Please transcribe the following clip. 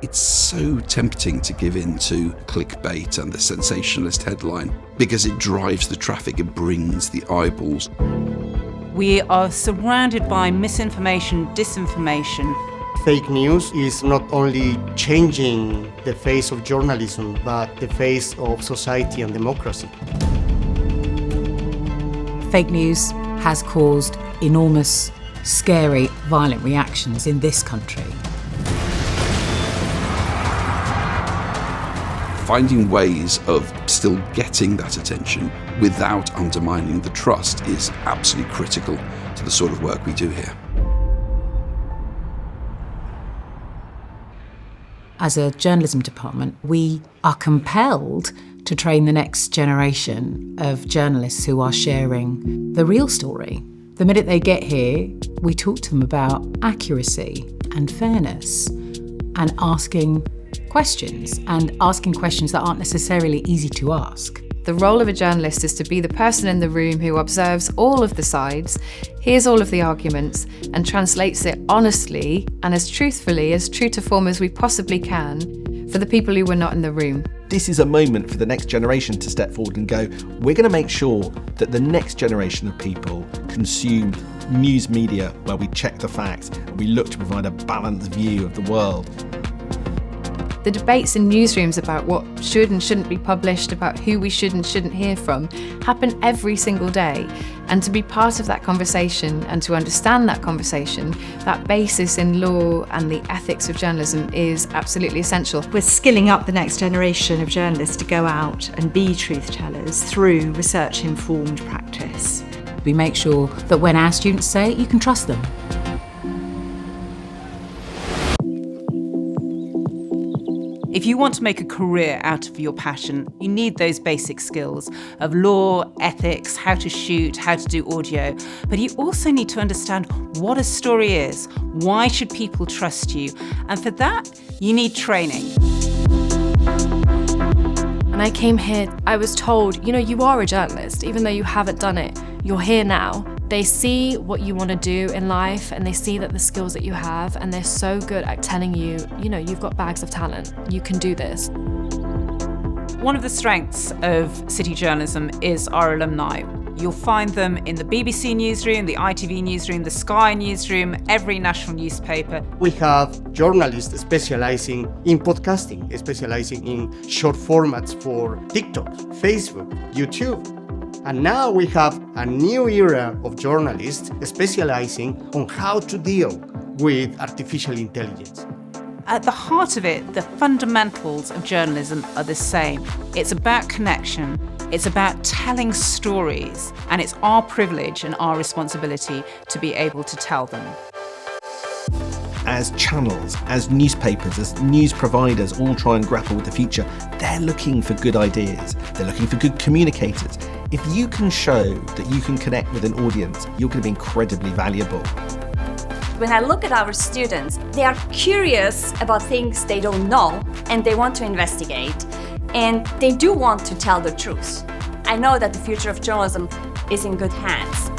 It's so tempting to give in to clickbait and the sensationalist headline because it drives the traffic, it brings the eyeballs. We are surrounded by misinformation, disinformation. Fake news is not only changing the face of journalism, but the face of society and democracy. Fake news has caused enormous, scary, violent reactions in this country. Finding ways of still getting that attention without undermining the trust is absolutely critical to the sort of work we do here. As a journalism department, we are compelled to train the next generation of journalists who are sharing the real story. The minute they get here, we talk to them about accuracy and fairness and asking questions that aren't necessarily easy to ask. The role of a journalist is to be the person in the room who observes all of the sides, hears all of the arguments, and translates it honestly and as truthfully, as true to form as we possibly can for the people who were not in the room. This is a moment for the next generation to step forward and go, we're going to make sure that the next generation of people consume news media where we check the facts and we look to provide a balanced view of the world. The debates in newsrooms about what should and shouldn't be published, about who we should and shouldn't hear from, happen every single day. And to be part of that conversation and to understand that conversation, that basis in law and the ethics of journalism is absolutely essential. We're skilling up the next generation of journalists to go out and be truth tellers through research-informed practice. We make sure that when our students say it, you can trust them. If you want to make a career out of your passion, you need those basic skills of law, ethics, how to shoot, how to do audio. But you also need to understand what a story is. Why should people trust you? And for that, you need training. When I came here, I was told, you are a journalist, even though you haven't done it. You're here now. They see what you want to do in life and they see that the skills that you have, and they're so good at telling you, you've got bags of talent. You can do this. One of the strengths of City Journalism is our alumni. You'll find them in the BBC newsroom, the ITV newsroom, the Sky newsroom, every national newspaper. We have journalists specializing in podcasting, specializing in short formats for TikTok, Facebook, YouTube. And now we have a new era of journalists specializing on how to deal with artificial intelligence. At the heart of it, the fundamentals of journalism are the same. It's about connection, it's about telling stories, and it's our privilege and our responsibility to be able to tell them. As channels, as newspapers, as news providers all try and grapple with the future, they're looking for good ideas. They're looking for good communicators. If you can show that you can connect with an audience, you're going to be incredibly valuable. When I look at our students, they are curious about things they don't know and they want to investigate, and they do want to tell the truth. I know that the future of journalism is in good hands.